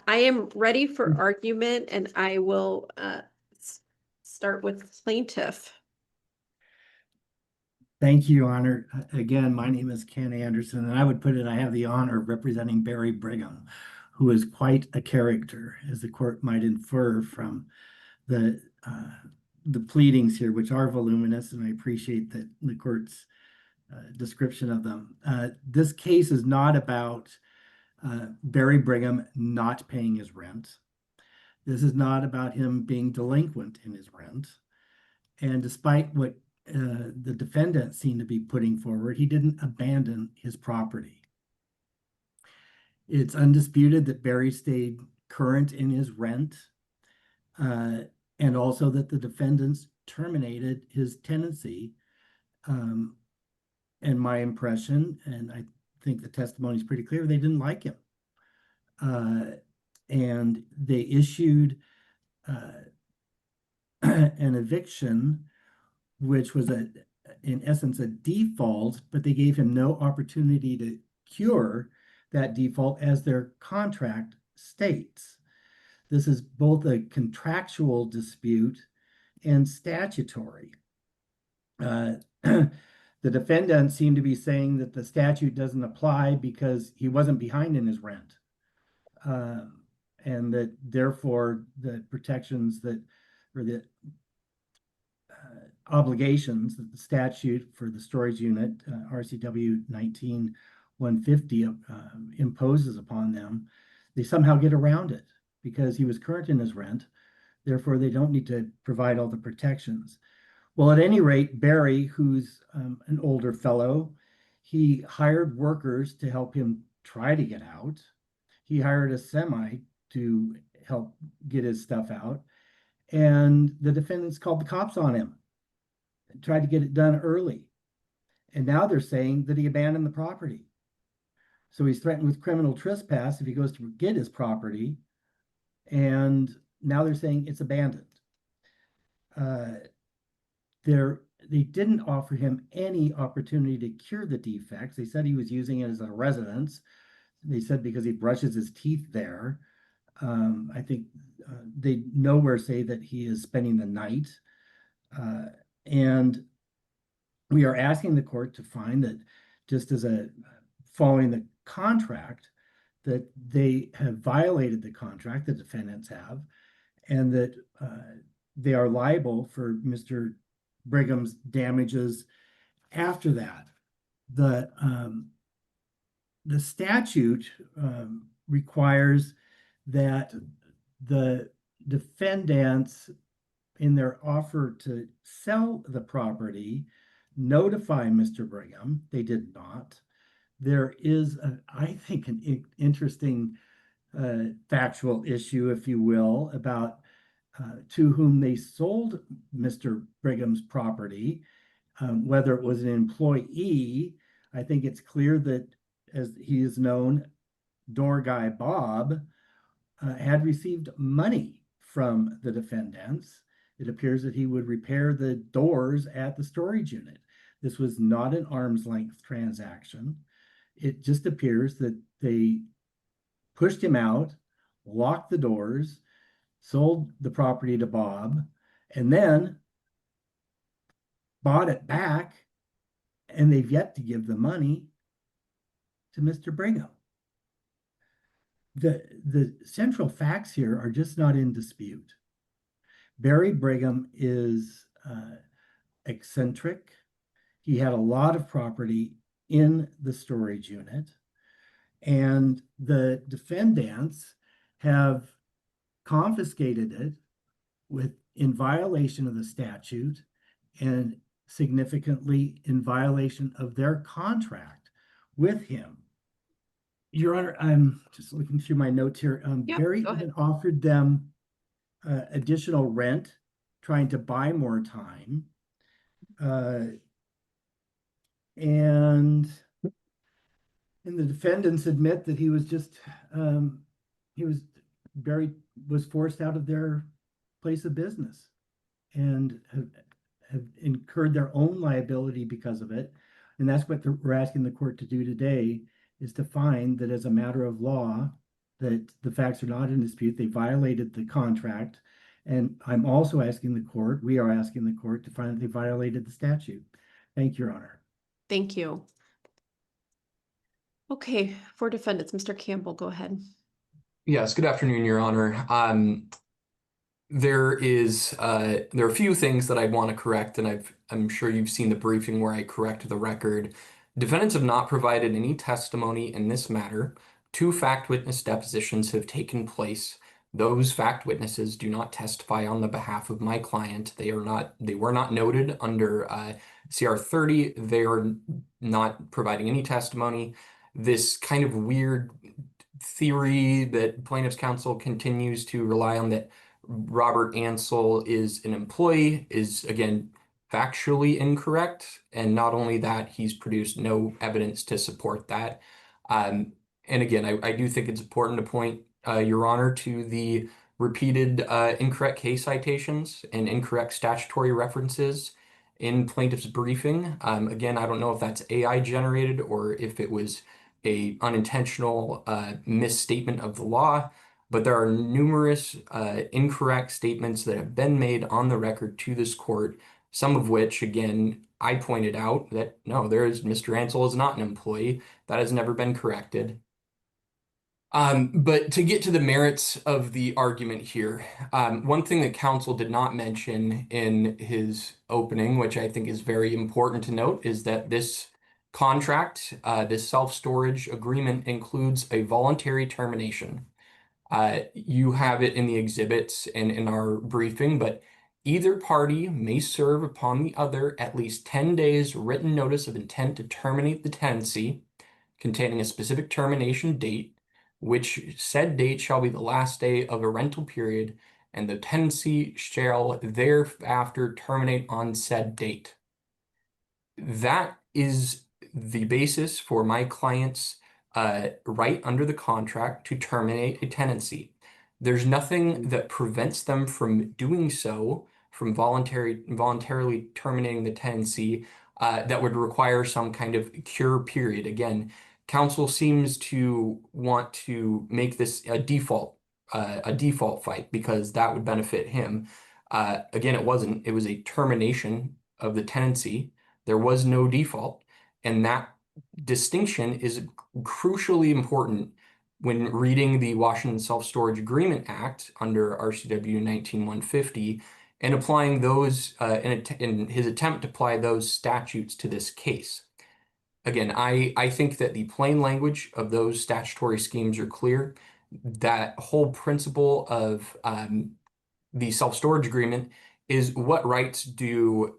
I am ready for argument, and I will start with plaintiff. Thank you, Your Honor. Again, my name is Ken Anderson, and I would put it, I have the honor of representing Barry Brigham, who is quite a character, as the court might infer from the pleadings here, which are voluminous, and I appreciate that the court's description of them. This case is not about Barry Brigham not paying his rent. This is not about him being delinquent in his rent. And despite what the defendant seemed to be putting forward, he didn't abandon his property. It's undisputed that Barry stayed current in his rent, and also that the defendants terminated his tenancy. And my impression, and I think the testimony is pretty clear, they didn't like him. And they issued an eviction, which was in essence a default, but they gave him no opportunity to cure that default, as their contract states. This is both a contractual dispute and statutory. The defendant seemed to be saying that the statute doesn't apply because he wasn't behind in his rent, and that therefore the protections that, or the obligations that the statute for the storage unit, RCW 19150, imposes upon them, they somehow get around it because he was current in his rent. Therefore, they don't need to provide all the protections. Well, at any rate, Barry, who's an older fellow, he hired workers to help him try to get out. He hired a semi to help get his stuff out. And the defendants called the cops on him and tried to get it done early. And now they're saying that he abandoned the property. So he's threatened with criminal trespass if he goes to get his property. And now they're saying it's abandoned. They didn't offer him any opportunity to cure the defects. They said he was using it as a residence. They said because he brushes his teeth there. I think they nowhere say that he is spending the night. And we are asking the court to find that, just as following the contract, that they have violated the contract, the defendants have, and that they are liable for Mr. Brigham's damages after that. The statute requires that the defendants, in their offer to sell the property, notify Mr. Brigham. They did not. There is, I think, an interesting factual issue, if you will, about to whom they sold Mr. Brigham's property, whether it was an employee. I think it's clear that, as he is known, door guy Bob had received money from the defendants. It appears that he would repair the doors at the storage unit. This was not an arm's length transaction. It just appears that they pushed him out, locked the doors, sold the property to Bob, and then bought it back, and they've yet to give the money to Mr. Brigham. The central facts here are just not in dispute. Barry Brigham is eccentric. He had a lot of property in the storage unit, and the defendants have confiscated it in violation of the statute, and significantly in violation of their contract with him. Your Honor, I'm just looking through my notes here. Barry had offered them additional rent, trying to buy more time. And the defendants admit that he was just, Barry was forced out of their place of business and have incurred their own liability because of it. And that's what we're asking the court to do today, is to find that as a matter of law, that the facts are not in dispute. They violated the contract. And I'm also asking the court, we are asking the court to find that they violated the statute. Thank you, Your Honor. Thank you. Okay, for defendants, Mr. Campbell, go ahead. Yes, good afternoon, Your Honor. There are a few things that I want to correct, and I'm sure you've seen the briefing where I correct the record. Defendants have not provided any testimony in this matter. 2 fact witness depositions have taken place. Those fact witnesses do not testify on the behalf of my client. They were not noted under CR 30. They are not providing any testimony. This kind of weird theory that plaintiff's counsel continues to rely on, that Robert Ansel is an employee, is again factually incorrect. And not only that, he's produced no evidence to support that. And again, I do think it's important to point Your Honor to the repeated incorrect case citations and incorrect statutory references in plaintiff's briefing. Again, I don't know if that's AI generated or if it was a unintentional misstatement of the law, but there are numerous incorrect statements that have been made on the record to this court, some of which, again, I pointed out that no, Mr. Ansel is not an employee. That has never been corrected. But to get to the merits of the argument here, one thing that counsel did not mention in his opening, which I think is very important to note, is that this contract, this self-storage agreement, includes a voluntary termination. You have it in the exhibits and in our briefing, but either party may serve upon the other at least 10 days written notice of intent to terminate the tenancy, containing a specific termination date, which said date shall be the last day of a rental period, and the tenancy shall thereafter terminate on said date. That is the basis for my client's right under the contract to terminate a tenancy. There's nothing that prevents them from doing so, from voluntarily terminating the tenancy, that would require some kind of cure period. Again, counsel seems to want to make this a default fight because that would benefit him. Again, it wasn't. It was a termination of the tenancy. There was no default, and that distinction is crucially important when reading the Washington Self-Storage Agreement Act under RCW 19150 and applying those in his attempt to apply those statutes to this case. Again, I think that the plain language of those statutory schemes are clear. That whole principle of the self-storage agreement is what rights do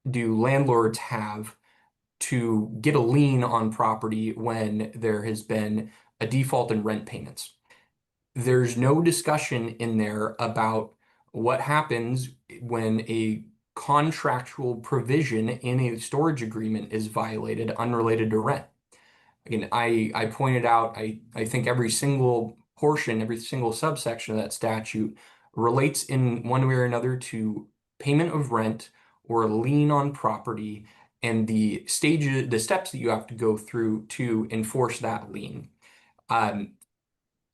landlords have to get a lien on property when there has been a default in rent payments. There's no discussion in there about what happens when a contractual provision in a storage agreement is violated unrelated to rent. Again, I pointed out, I think every single portion, every single subsection of that statute relates in one way or another to payment of rent or a lien on property and the steps that you have to go through to enforce that lien.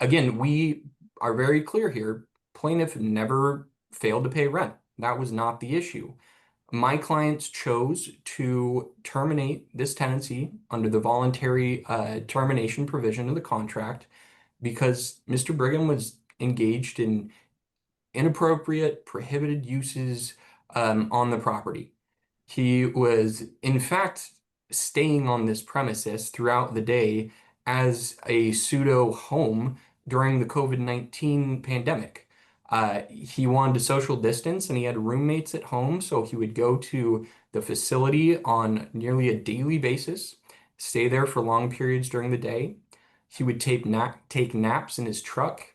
Again, we are very clear here. Plaintiff never failed to pay rent. That was not the issue. My clients chose to terminate this tenancy under the voluntary termination provision of the contract because Mr. Brigham was engaged in inappropriate, prohibited uses on the property. He was, in fact, staying on this premises throughout the day as a pseudo home during the COVID-19 pandemic. He wanted to social distance and he had roommates at home, so he would go to the facility on nearly a daily basis, stay there for long periods during the day. He would take naps in his truck.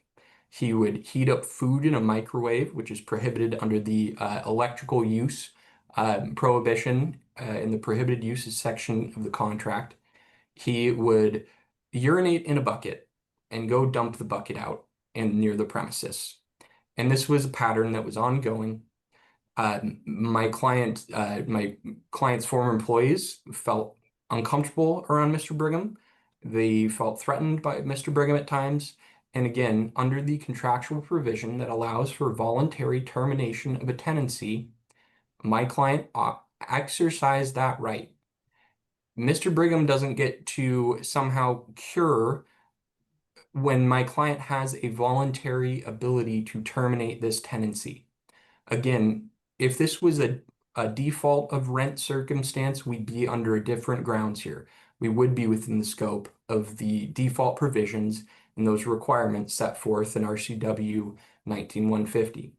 He would heat up food in a microwave, which is prohibited under the electrical use prohibition in the prohibited uses section of the contract. He would urinate in a bucket and go dump the bucket out and near the premises. And this was a pattern that was ongoing. My client's former employees felt uncomfortable around Mr. Brigham They felt threatened by Mr. Brigham at times. And again, under the contractual provision that allows for voluntary termination of a tenancy, my client exercised that right. Mr. Brigham doesn't get to somehow cure when my client has a voluntary ability to terminate this tenancy. Again, if this was a default of rent circumstance, we'd be under a different grounds here. We would be within the scope of the default provisions and those requirements set forth in RCW 19150.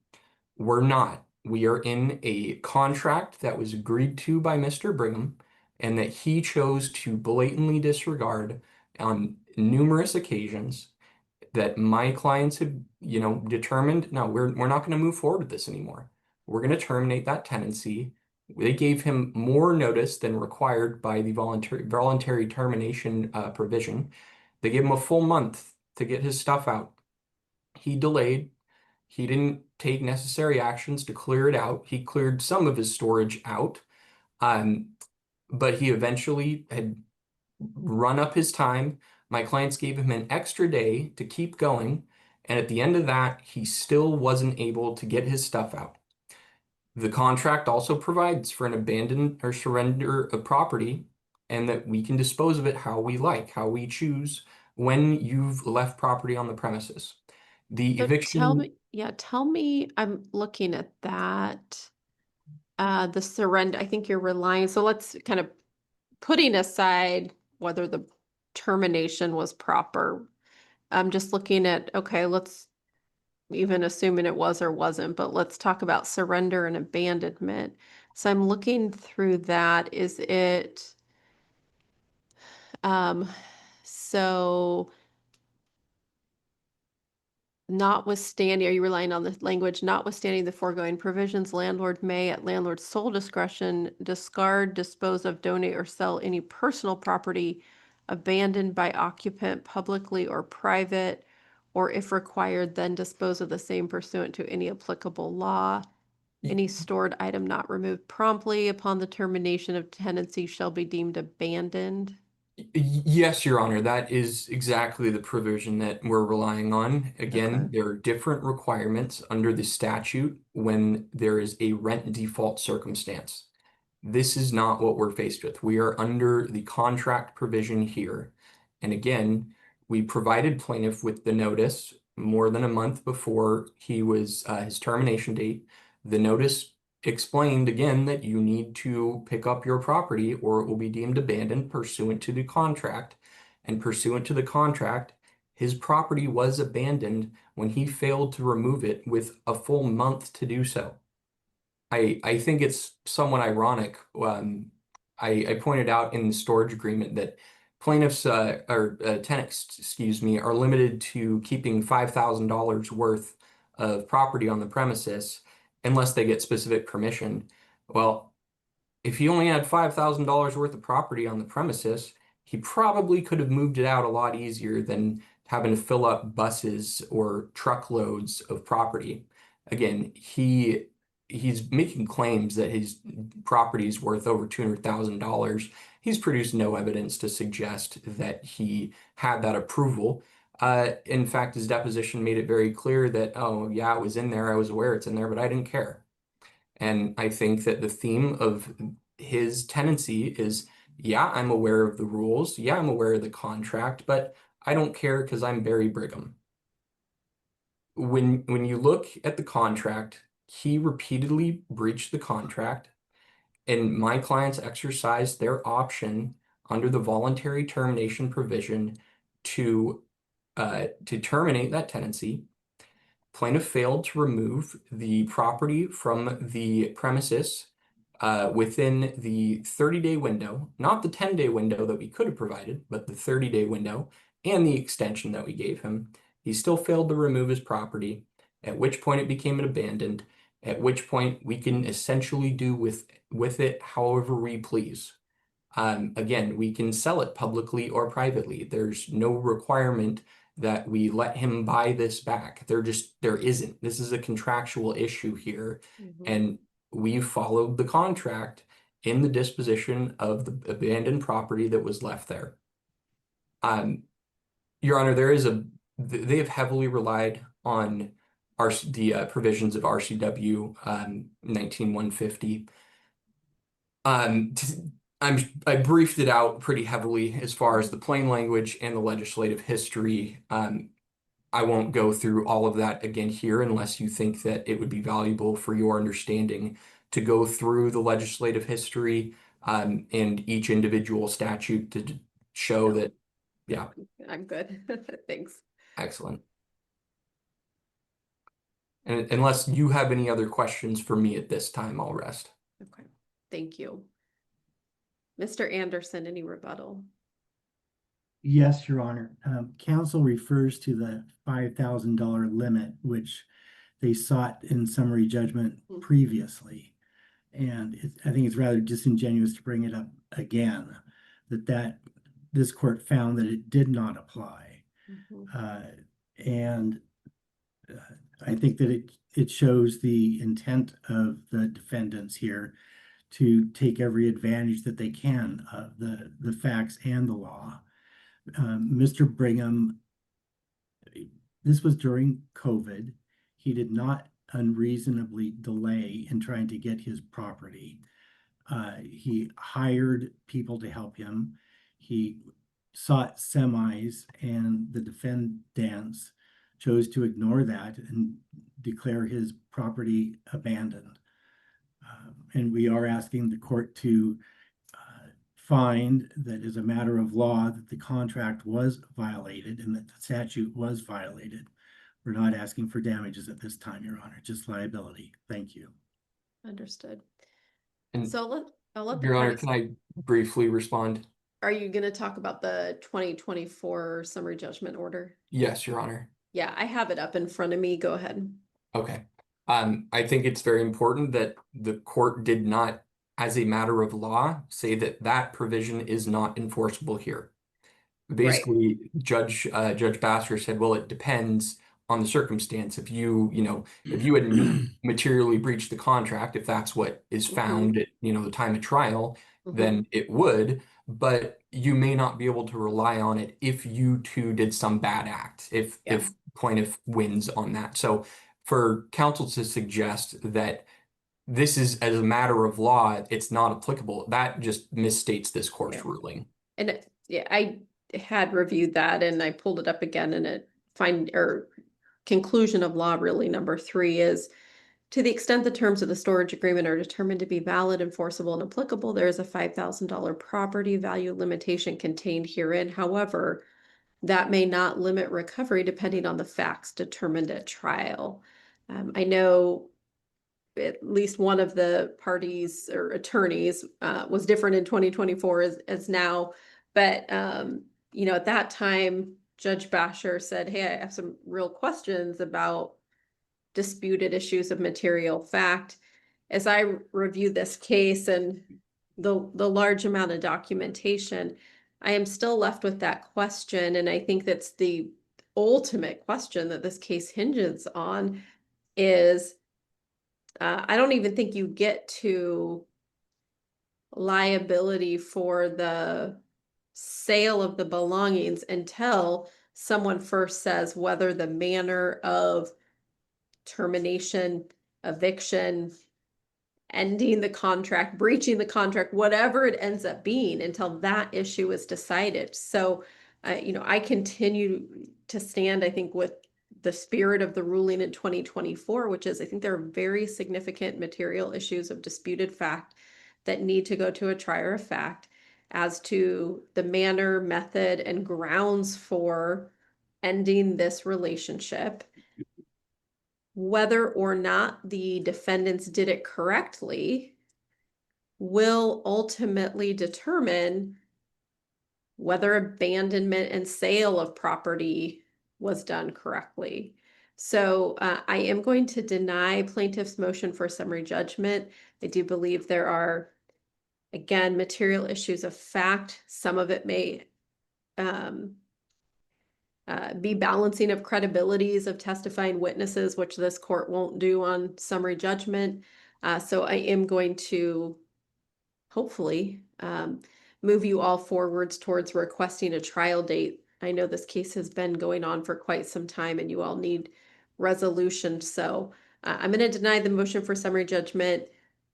We're not. We are in a contract that was agreed to by Mr. Brigham and that he chose to blatantly disregard on numerous occasions that my clients have, determined, no, we're not going to move forward with this anymore. We're going to terminate that tenancy. They gave him more notice than required by the voluntary termination provision. They gave him a full month to get his stuff out. He delayed. He didn't take necessary actions to clear it out. He cleared some of his storage out, but he eventually had run up his time. My clients gave him an extra day to keep going, and at the end of that, he still wasn't able to get his stuff out. The contract also provides for an abandon or surrender of property, and that we can dispose of it how we like, how we choose when you've left property on the premises. The So eviction. tell me, I'm looking at that. The surrender, I think you're relying, so let's kind of putting aside whether the termination was proper. I'm just looking at, okay, let's even assuming it was or wasn't, but let's talk about surrender and abandonment. So I'm looking through that. Is it, so notwithstanding, are you relying on the language, notwithstanding the foregoing provisions, landlord may at landlord's sole discretion discard, dispose of, donate, or sell any personal property abandoned by occupant, publicly or private, or if required, then dispose of the same pursuant to any applicable law. Any stored item not removed promptly upon the termination of tenancy shall be deemed abandoned. Yes, Your Honor, that is exactly the provision that we're relying on. Again, Okay. there are different requirements under the statute when there is a rent default circumstance. This is not what we're faced with. We are under the contract provision here. And again, we provided plaintiff with the notice more than a month before his termination date. The notice explained again that you need to pick up your property or it will be deemed abandoned pursuant to the contract. And pursuant to the contract, his property was abandoned when he failed to remove it with a full month to do so. I think it's somewhat ironic. I pointed out in the storage agreement that plaintiffs or tenants, excuse me, are limited to keeping $5,000 worth of property on the premises unless they get specific permission. Well, if he only had $5,000 worth of property on the premises, he probably could have moved it out a lot easier than having to fill up buses or truckloads of property. Again, he's making claims that his property is worth over $200,000. He's produced no evidence to suggest that he had that approval. In fact, his deposition made it very clear that, oh, yeah, it was in there. I was aware it's in there, but I didn't care. And I think that the theme of his tenancy is, yeah, I'm aware of the rules. Yeah, I'm aware of the contract, but I don't care because I'm Barry Brigham. When you look at the contract, he repeatedly breached the contract, and my clients exercised their option under the voluntary termination provision to terminate that tenancy. Plaintiff failed to remove the property from the premises within the 30-day window, not the 10-day window that we could have provided, but the 30-day window and the extension that we gave him. He still failed to remove his property, at which point it became abandoned, at which point we can essentially do with it however we please. Again, we can sell it publicly or privately. There's no requirement that we let him buy this back. There isn't. This is a contractual issue here. And we followed the contract in the disposition of the abandoned property that was left there. Your Honor, they have heavily relied on the provisions of RCW 19150. I briefed it out pretty heavily as far as the plain language and the legislative history. I won't go through all of that again here unless you think that it would be valuable for your understanding to go through the legislative history and each individual statute to show No. that, yeah, I'm good. Thanks. excellent. And unless you have any other questions for me at this time, I'll rest. Okay, thank you. Mr. Anderson, any rebuttal? Yes, Your Honor. Counsel refers to the $5,000 limit, which they sought in summary judgment previously. And I think it's rather disingenuous to bring it up again, that this court found that it did not apply. And I think that it shows the intent of the defendants here to take every advantage that they can of the facts and the law. Mr. Brigham, this was during COVID. He did not unreasonably delay in trying to get his property. He hired people to help him. He sought semis, and the defendants chose to ignore that and declare his property abandoned. And we are asking the court to find that as a matter of law that the contract was violated and that the statute was violated. We're not asking for damages at this time, Your Honor, just liability. Thank you. Understood. And So I'll let the Your Honor, parties. can I briefly respond? Are you going to talk about the 2024 summary judgment order? Yes, Your Honor. Yeah, I have it up in front of me. Go ahead. Okay. I think it's very important that the court did not, as a matter of law, say that that provision is not enforceable here. Basically, Judge Baster said, well, it depends on the circumstance. If you had materially breached the contract, if that's what is found at, the time of trial, then it would, but you may not be able to rely on it if you too did some bad act, if plaintiff wins on that. So for counsel to suggest that this is, as a matter of law, it's not applicable, that just misstates this court's ruling. And I had reviewed that and I pulled it up again, and conclusion of law really number 3 is, to the extent the terms of the storage agreement are determined to be valid, enforceable, and applicable, there is a $5,000 property value limitation contained herein. However, that may not limit recovery depending on the facts determined at trial. I know at least one of the parties or attorneys was different in 2024 as now, but at that time, Judge Basher said, hey, I have some real questions about disputed issues of material fact. As I review this case and the large amount of documentation, I am still left with that question. And I think that's the ultimate question that this case hinges on is, I don't even think you get to liability for the sale of the belongings until someone first says whether the manner of termination, eviction, ending the contract, breaching the contract, whatever it ends up being, until that issue is decided. So, I continue to stand, I think, with the spirit of the ruling in 2024, which is, I think there are very significant material issues of disputed fact that need to go to a trier of fact as to the manner, method, and grounds for ending this relationship. Whether or not the defendants did it correctly will ultimately determine whether abandonment and sale of property was done correctly. So I am going to deny plaintiff's motion for summary judgment. I do believe there are, again, material issues of fact. Some of it may be balancing of credibilities of testifying witnesses, which this court won't do on summary judgment. So I am going to hopefully move you all forwards towards requesting a trial date. I know this case has been going on for quite some time and you all need resolution. So I'm going to deny the motion for summary judgment.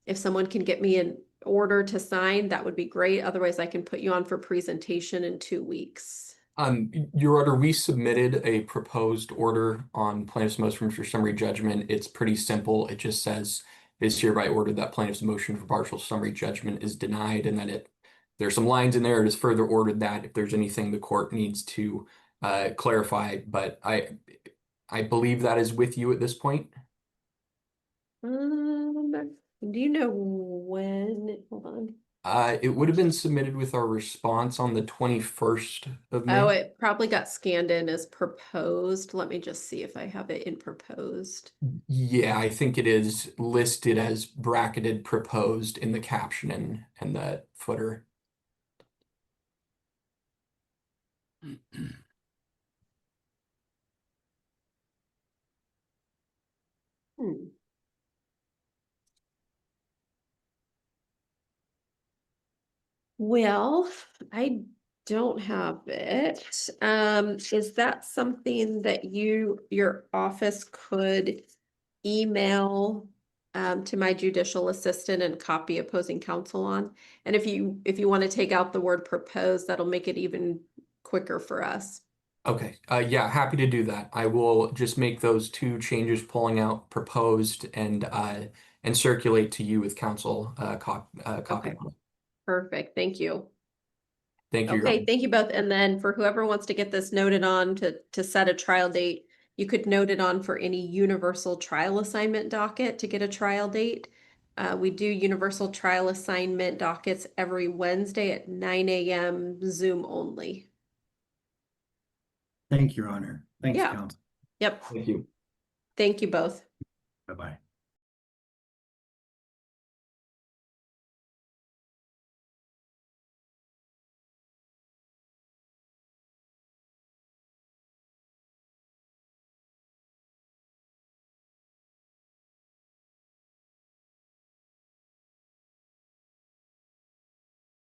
If someone can get me an order to sign, that would be great. Otherwise, I can put you on for presentation in 2 weeks. Your Honor, we submitted a proposed order on plaintiff's motion for summary judgment. It's pretty simple. It just says is hereby ordered that plaintiff's motion for partial summary judgment is denied, and that there's some lines in there. It is further ordered that if there's anything the court needs to clarify, but I believe that is with you at this point. Do you know when? Hold on. It would have been submitted with our response on the 21st of May. Oh, it probably got scanned in as proposed. Let me just see if I have it in proposed. Yeah, I think it is listed as bracketed proposed in the caption and the footer. Well, I don't have it. Is that something that your office could email to my judicial assistant and copy opposing counsel on? And if you want to take out the word proposed, that'll make it even quicker for us. Okay, yeah, happy to do that. I will just make those 2 changes, pulling out proposed and circulate to you with counsel copy. Okay. Perfect. Thank you. Thank you, Your Okay, Honor. thank you both. And then for whoever wants to get this noted on to set a trial date, you could note it on for any universal trial assignment docket to get a trial date. We do universal trial assignment dockets every Wednesday at 9 a.m. Zoom only. Thank you, Your Honor. Thanks, Yeah. counsel. Yep. Thank you. Thank you both. Bye-bye.